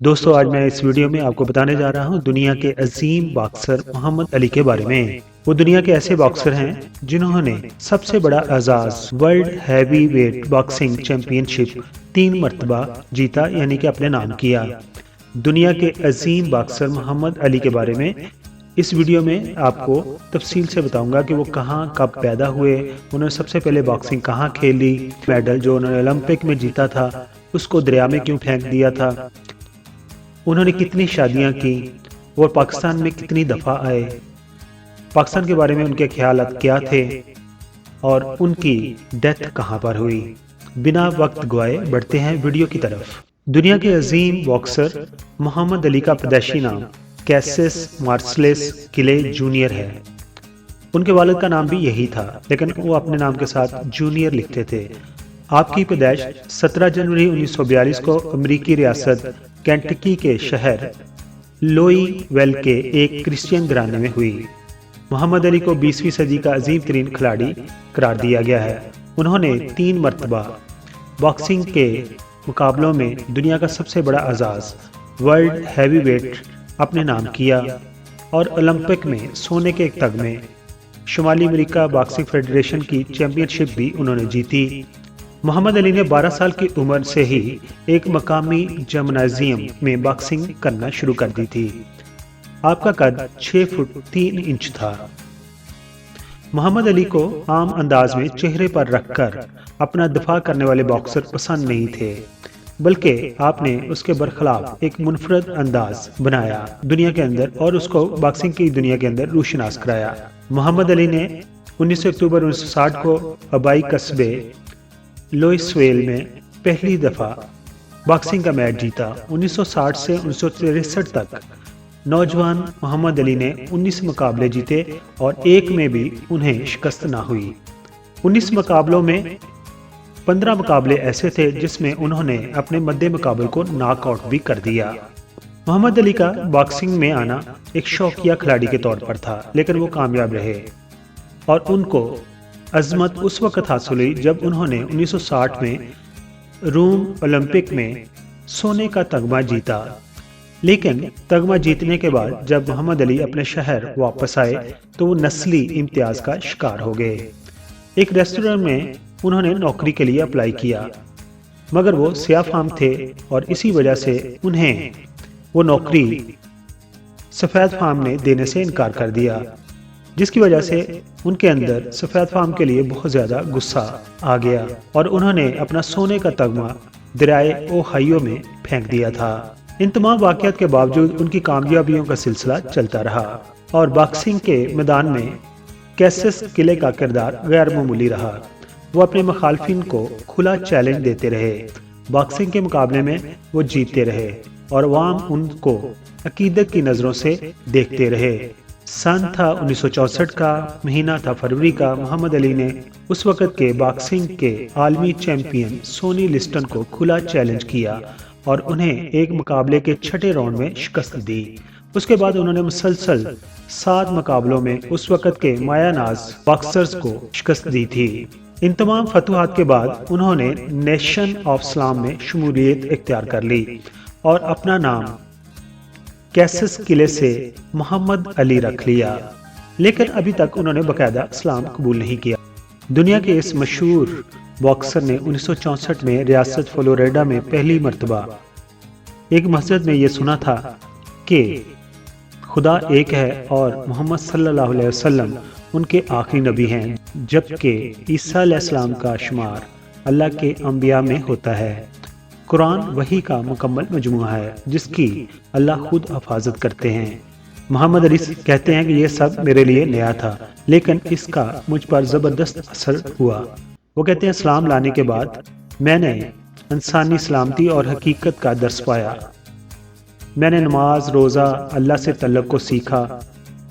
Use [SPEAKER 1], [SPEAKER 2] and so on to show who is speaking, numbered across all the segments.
[SPEAKER 1] दोस्तों, आज मैं इस वीडियो में आपको बताने जा रहा हूं दुनिया के अजीम बॉक्सर मोहम्मद अली के बारे में। वो दुनिया के ऐसे बॉक्सर हैं जिन्होंने सबसे बड़ा एजाज world heavyweight boxing championship 3 मरतबा जीता, यानी कि अपने नाम किया। दुनिया के अजीम बॉक्सर मोहम्मद अली के बारे में इस वीडियो में आपको तफसील से बताऊंगा कि वो कहाँ कब पैदा हुए, उन्होंने सबसे पहले बॉक्सिंग कहाँ खेली, मेडल जो उन्होंने ओलंपिक में जीता था उसको दरिया में क्यों फेंक दिया था, उन्होंने कितनी शादियां की और पाकिस्तान में कितनी दफ़ा आए, पाकिस्तान के बारे में उनके ख्यालात क्या थे और उनकी डेथ कहां पर हुई। बिना वक्त गवाए बढ़ते हैं वीडियो की तरफ। दुनिया के अजीम बॉक्सर मोहम्मद अली का पैदाइशी नाम कैसिस मार्सलेस किले जूनियर है। उनके वालिद का नाम भी यही था, लेकिन वो अपने नाम के साथ जूनियर लिखते थे। आपकी पैदाइश 17 जनवरी 1942 को अमेरिकी रियासत केंटकी के शहर लोईवेल के एक क्रिश्चियन घराने में हुई। मोहम्मद अली को 20वीं सदी का अजीम तरीन खिलाड़ी करार दिया गया है। उन्होंने 3 मरतबा बॉक्सिंग के मुकाबलों में दुनिया का सबसे बड़ा एजाज वर्ल्ड हैवी वेट अपने नाम किया और ओलंपिक में सोने के एक तगमे शुमाली अमेरिका बॉक्सिंग फेडरेशन की चैंपियनशिप भी उन्होंने जीती। मोहम्मद अली ने 12 साल की उम्र से ही एक मकामी जिम्नाजियम में बॉक्सिंग करना शुरू कर दी थी। आपका कद 6 फुट 3 इंच था। मोहम्मद अली को आम अंदाज में चेहरे पर रखकर अपना दफा करने वाले बॉक्सर पसंद नहीं थे, बल्कि आपने उसके बरखिलाफ एक मुनफरद अंदाज बनाया दुनिया के अंदर और उसको बॉक्सिंग की दुनिया के अंदर रूशनास कराया। मोहम्मद अली ने 19 अक्टूबर 1960 को आबाई कस्बे लोईवेल में पहली दफा बॉक्सिंग का मैच जीता। 1960 से 1963 तक नौजवान मोहम्मद अली ने 19 मुकाबले जीते और एक में भी उन्हें शिकस्त ना हुई। 19 मुकाबलों में 15 मुकाबले ऐसे थे जिसमें उन्होंने अपने मद्दे मुकाबले को नॉकआउट भी कर दिया। मोहम्मद अली का बॉक्सिंग में आना एक शौकिया खिलाड़ी के तौर पर था, लेकिन वो कामयाब रहे और उनको अजमत उस वक्त हासिल हुई जब उन्होंने 1960 में रोम ओलंपिक में सोने का तगमा जीता। लेकिन तगमा जीतने के बाद जब मोहम्मद अली अपने शहर वापस आए तो वो नस्ली इम्तियाज का शिकार हो गए। एक रेस्टोरेंट में उन्होंने नौकरी के लिए अप्लाई किया, मगर वो सियाह फाम थे और इसी वजह से उन्हें वो नौकरी सफ़ेद फाम ने देने से इनकार कर दिया, जिसकी वजह से उनके अंदर सफ़ेद फाम के लिए बहुत ज़्यादा गुस्सा आ गया और उन्होंने अपना सोने का तगमा दरियाए ओहायो में फेंक दिया था। इन तमाम वाक़यात के बावजूद उनकी कामयाबियों का सिलसिला चलता रहा और बॉक्सिंग के मैदान में कैसिस किले का किरदार गैर मामूली रहा। वो अपने मुखालफिन को खुला चैलेंज देते रहे, बॉक्सिंग के मुकाबले में वो जीतते रहे और अवाम उनको अकीदत की नज़रों से देखते रहे। सन था 1964 का, महीना था फरवरी का। मोहम्मद अली ने उस वक़्त के बॉक्सिंग के आलमी चैंपियन सोनी लिस्टन को खुला चैलेंज किया और उन्हें एक मुकाबले के 6ठे राउंड में शिकस्त दी। उसके बाद उन्होंने मुसलसल 7 मुकाबलों में उस वक़्त के मायानाज बॉक्सर्स को शिकस्त दी थी। इन तमाम फतूहात के बाद उन्होंने नेशन ऑफ इस्लाम में शमूलियत इख्तियार कर ली और अपना नाम कैसिस किले से मोहम्मद अली रख लिया, लेकिन अभी तक उन्होंने बाकायदा इस्लाम कबूल नहीं किया। दुनिया के इस मशहूर बॉक्सर ने 1964 में रियासत फ्लोरिडा में पहली मरतबा एक मस्जिद में ये सुना था कि खुदा एक है और मोहम्मद सल्लल्लाहु अलैहि वसल्लम उनके आखिरी नबी हैं, जबकि ईसा अलैहिस्सलाम का शुमार अल्लाह के अंबिया में होता है। कुरान वही का मुकम्मल मजमुआ है जिसकी अल्लाह खुद हिफाजत करते हैं। मोहम्मद अली कहते हैं कि ये सब मेरे लिए नया था, लेकिन इसका मुझ पर ज़बरदस्त असर हुआ। वो कहते हैं इस्लाम लाने के बाद मैंने इंसानी सलामती और हकीकत का दर्स पाया। मैंने नमाज रोज़ा अल्लाह से तल्लुक़ को सीखा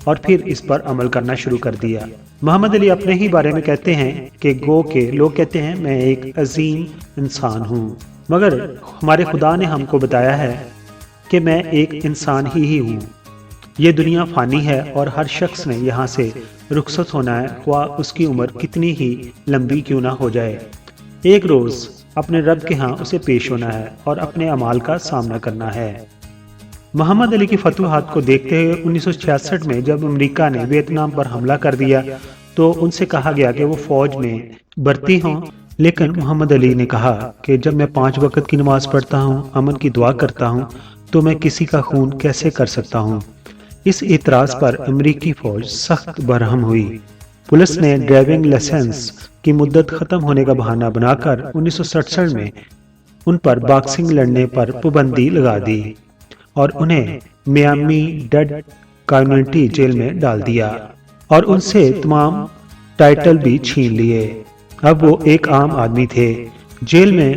[SPEAKER 1] और फिर इस पर अमल करना शुरू कर दिया। मोहम्मद अली अपने ही बारे में कहते हैं कि गो के लोग कहते हैं मैं एक अजीम इंसान हूँ, मगर हमारे खुदा ने हमको बताया है कि मैं एक इंसान ही हूँ। ये दुनिया फ़ानी है और हर शख्स ने यहाँ से रुखसत होना है, ख्वाह उसकी उम्र कितनी ही लंबी क्यों ना हो जाए। एक रोज़ اپنے رب کے ہاں اسے پیش ہونا ہے اور اپنے اعمال کا سامنا کرنا ہے۔ محمد علی کی فتوحات کو دیکھتے ہوئے 1966 میں جب امریکہ نے ویتنام پر حملہ کر دیا تو ان سے کہا گیا کہ وہ فوج میں بھرتی ہوں، لیکن محمد علی نے کہا کہ جب میں 5 وقت کی نماز پڑھتا ہوں، امن کی دعا کرتا ہوں، تو میں کسی کا خون کیسے کر سکتا ہوں؟ اس اعتراض پر امریکی فوج سخت برہم ہوئی۔ پولیس نے ڈرائیونگ لائسنس کی مدت ختم ہونے کا بہانہ بنا کر 1967 میں ان پر باکسنگ لڑنے پر پابندی لگا دی اور انہیں میامی ڈیڈ کمیونٹی جیل میں ڈال دیا اور ان سے تمام ٹائٹل بھی چھین لیے۔ اب وہ ایک عام آدمی تھے۔ جیل میں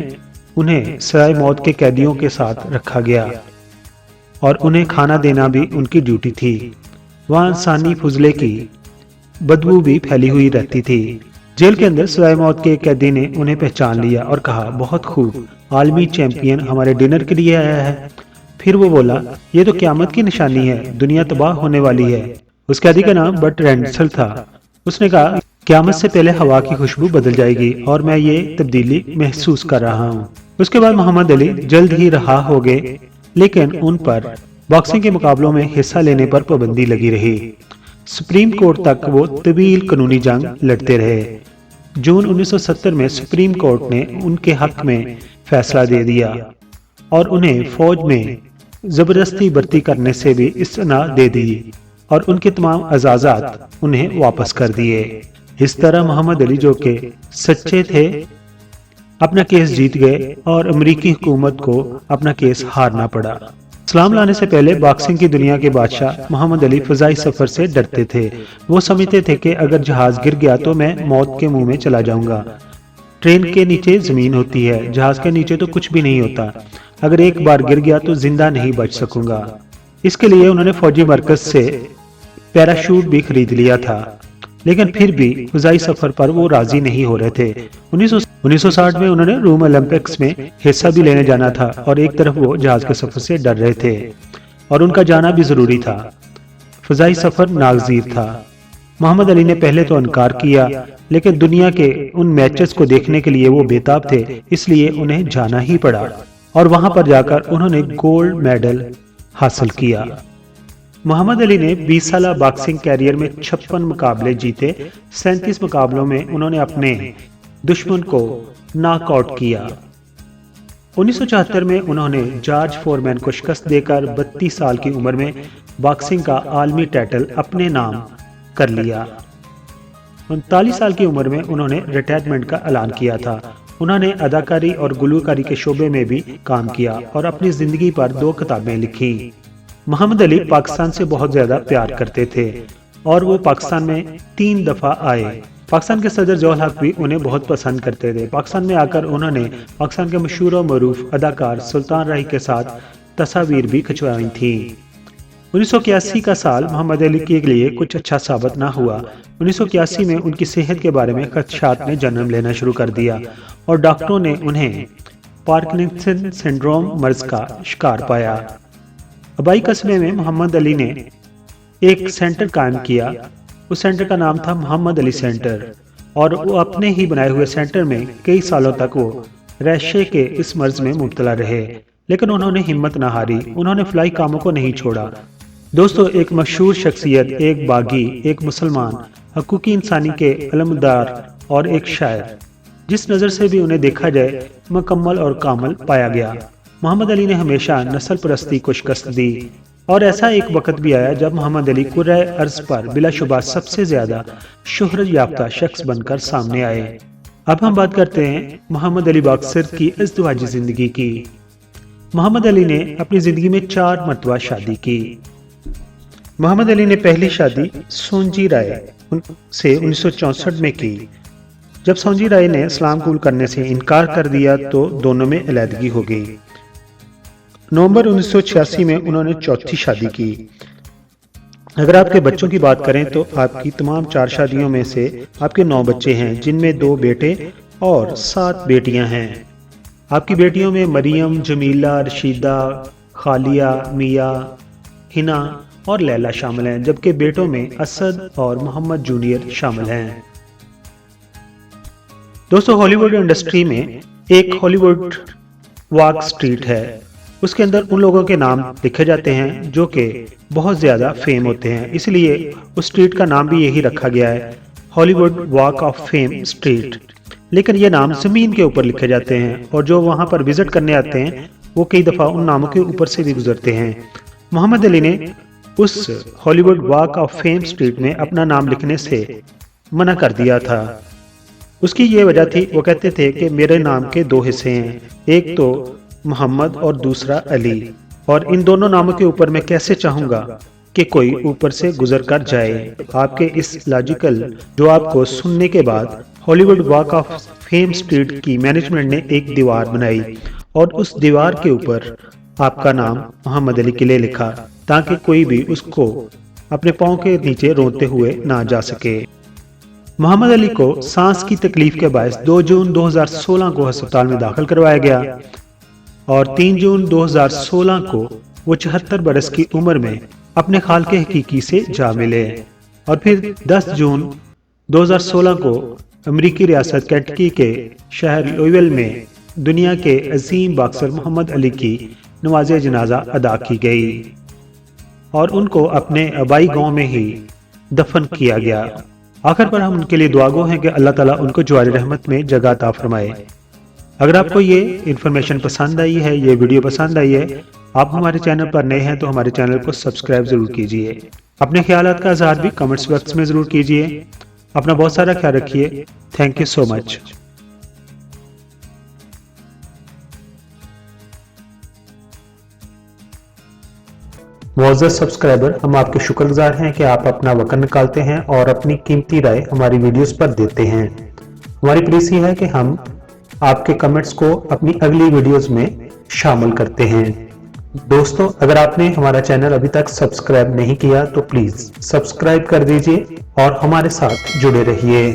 [SPEAKER 1] انہیں سزائے موت کے قیدیوں کے ساتھ رکھا گیا اور انہیں کھانا دینا بھی ان کی ڈیوٹی تھی۔ وہاں انسانی فضلے کی بدبو بھی پھیلی ہوئی رہتی تھی۔ جیل کے اندر سزائے موت کے قیدی نے انہیں پہچان لیا اور کہا، بہت خوب، عالمی چیمپئن ہمارے ڈنر کے لیے آیا ہے۔ پھر وہ بولا، یہ تو قیامت کی نشانی ہے، دنیا تباہ ہونے والی ہے۔ اس قیدی کا نام بٹ رینسل تھا۔ اس نے کہا، قیامت سے پہلے ہوا کی خوشبو بدل جائے گی اور میں یہ تبدیلی محسوس کر رہا ہوں۔ اس کے بعد محمد علی جلد ہی رہا ہو گئے، لیکن ان پر باکسنگ کے مقابلوں میں حصہ لینے پر پابندی لگی رہی۔ سپریم کورٹ تک وہ طویل قانونی جنگ لڑتے رہے۔ جون 1970 میں سپریم کورٹ نے ان کے حق میں فیصلہ دے دیا اور انہیں فوج میں زبردستی بھرتی کرنے سے بھی استثناء دے دی اور ان کے تمام اعزازات انہیں واپس کر دیے۔ اس طرح محمد علی جو کہ سچے تھے اپنا کیس جیت گئے اور امریکی حکومت کو اپنا کیس ہارنا پڑا۔ اسلام لانے سے پہلے باکسنگ کی دنیا کے بادشاہ محمد علی فضائی سفر سے ڈرتے تھے۔ وہ سمجھتے تھے کہ اگر جہاز گر گیا تو میں موت کے منہ میں چلا جاؤں گا۔ ٹرین کے نیچے زمین ہوتی ہے، جہاز کے نیچے تو کچھ بھی نہیں ہوتا۔ اگر ایک بار گر گیا تو زندہ نہیں بچ سکوں گا۔ اس کے لیے انہوں نے فوجی مرکز سے پیراشوٹ بھی خرید لیا تھا، لیکن پھر بھی فضائی سفر پر وہ راضی نہیں ہو رہے تھے۔ 1960 میں انہوں نے روم اولمپکس میں حصہ بھی لینے جانا تھا اور ایک طرف وہ جہاز کے سفر سے ڈر رہے تھے اور ان کا جانا بھی ضروری تھا۔ فضائی سفر ناگزیر تھا۔ محمد علی نے پہلے تو انکار کیا، لیکن دنیا کے ان میچز کو دیکھنے کے لیے وہ بےتاب تھے، اس لیے انہیں جانا ہی پڑا اور وہاں پر جا کر انہوں نے گولڈ میڈل حاصل کیا۔ محمد علی نے 20 سالہ باکسنگ کیریئر میں 56 مقابلے جیتے۔ 37 مقابلوں میں انہوں نے اپنے دشمن کو ناک آؤٹ کیا۔ 1974 میں انہوں نے جارج فورمین کو شکست دے کر 32 سال کی عمر میں باکسنگ کا عالمی ٹائٹل اپنے نام کر لیا۔ 39 سال کی عمر میں انہوں نے ریٹائرمنٹ کا اعلان کیا تھا۔ انہوں نے اداکاری اور گلوکاری کے شعبے میں بھی کام کیا اور اپنی زندگی پر 2 کتابیں لکھی۔ محمد علی پاکستان سے بہت زیادہ پیار کرتے تھے اور وہ پاکستان میں 3 دفعہ آئے۔ پاکستان کے صدر ضیاء الحق بھی انہیں بہت پسند کرتے تھے۔ پاکستان میں آ کر انہوں نے پاکستان کے مشہور و معروف اداکار سلطان راہی کے ساتھ تصاویر بھی کھنچوائی تھیں۔ 1981 کا سال محمد علی کے لیے کچھ اچھا ثابت نہ ہوا۔ 1981 میں ان کی صحت کے بارے میں خدشات نے جنم لینا شروع کر دیا اور ڈاکٹروں نے انہیں پارکنسن سنڈروم مرض کا شکار پایا۔ آبائی قصبے میں محمد علی نے ایک سینٹر قائم کیا۔ اس سینٹر کا نام تھا محمد علی سینٹر اور وہ اپنے ہی بنائے ہوئے سینٹر میں کئی سالوں تک وہ ریشے کے اس مرض میں مبتلا رہے، لیکن انہوں نے ہمت نہ ہاری۔ انہوں نے فلاحی کاموں کو نہیں چھوڑا۔ دوستو، ایک مشہور شخصیت، ایک باغی، ایک مسلمان، حقوقی انسانی کے علمبردار اور ایک شاعر، جس نظر سے بھی انہیں دیکھا جائے مکمل اور کامل پایا گیا۔ محمد علی نے ہمیشہ نسل پرستی کو شکست دی اور ایسا ایک وقت بھی آیا جب محمد علی کرۂ ارض پر بلا شبہ سب سے زیادہ شہرت یافتہ شخص بن کر سامنے آئے۔ اب ہم بات کرتے ہیں محمد علی باکسر کی ازدواجی زندگی کی۔ محمد علی نے اپنی زندگی میں 4 مرتبہ شادی کی۔ محمد علی نے پہلی شادی سونجی رائے سے 1964 میں کی۔ جب سونجی رائے نے اسلام قبول کرنے سے انکار کر دیا تو دونوں میں علیحدگی ہو گئی۔ نومبر 1986 میں انہوں نے چوتھی شادی کی۔ اگر آپ کے بچوں کی بات کریں تو آپ کی تمام 4 شادیوں میں سے آپ کے 9 بچے ہیں، جن میں 2 بیٹے اور 7 بیٹیاں ہیں۔ آپ کی بیٹیوں میں مریم، جمیلہ، رشیدہ، خالیہ، میاں، ہنا اور لیلا شامل ہیں، جبکہ بیٹوں میں اسد اور محمد جونیئر شامل ہیں۔ دوستو، ہالی ووڈ انڈسٹری میں एक हॉलीवुड वॉक स्ट्रीट है, उसके अंदर उन लोगों के नाम लिखे जाते हैं जो कि बहुत ज़्यादा फेम होते हैं, इसलिए उस स्ट्रीट का नाम भी यही रखा गया है, Hollywood walk of fame street. लेकिन ये नाम ज़मीन के ऊपर लिखे जाते हैं और जो वहाँ पर विजिट करने आते हैं वो कई दफ़ा उन नामों के ऊपर से भी गुजरते हैं। मोहम्मद अली ने उस Hollywood walk of fame street में अपना नाम लिखने से मना कर दिया था। उसकी ये वजह थी, वो कहते थे कि मेरे नाम के दो हिस्से हैं, एक तो मोहम्मद और दूसरा अली, और इन दोनों नामों के ऊपर मैं कैसे चाहूँगा कि कोई ऊपर से गुजर कर जाए। आपके इस लॉजिकल जो आपको सुनने के बाद Hollywood walk of fame street की मैनेजमेंट ने एक दीवार बनाई और उस दीवार के ऊपर आपका नाम मोहम्मद अली के लिए लिखा, ताकि कोई भी उसको अपने पाँव के नीचे रोते हुए ना जा सके। मोहम्मद अली को सांस की तकलीफ के बायस 2 जून 2016 को अस्पताल में दाखिल करवाया गया और 3 जून 2016 को वो 74 बरस की उम्र में अपने खाल के हकीकी से जा मिले और फिर 10 जून 2016 को अमेरिकी रियासत केंटकी के शहर लुइविल में दुनिया के अजीम बॉक्सर मोहम्मद अली की नमाज़े जनाजा अदा की गई और उनको अपने आबाई गांव में ही दफन किया गया। आखिर पर हम उनके लिए दुआगो हैं कि अल्लाह ताला उनको जवार रहमत में जगह अता फरमाए। अगर आपको ये इन्फॉर्मेशन पसंद आई है, ये वीडियो पसंद आई है, आप हमारे चैनल पर नए हैं तो हमारे चैनल को सब्सक्राइब जरूर कीजिए। अपने ख्यालात का इज़हार भी कमेंट्स बॉक्स में जरूर कीजिए। अपना बहुत सारा ख्याल रखिए। Thank you so much. मुअज़्ज़ज़ सब्सक्राइबर, हम आपके शुक्रगुजार हैं कि आप अपना वक़्त निकालते हैं और अपनी कीमती राय हमारी वीडियोस पर देते हैं। हमारी प्लीज़ ये है कि हम आपके कमेंट्स को अपनी अगली वीडियोस में शामिल करते हैं। दोस्तों, अगर आपने हमारा चैनल अभी तक सब्सक्राइब नहीं किया तो प्लीज़ सब्सक्राइब कर दीजिए और हमारे साथ जुड़े रहिए।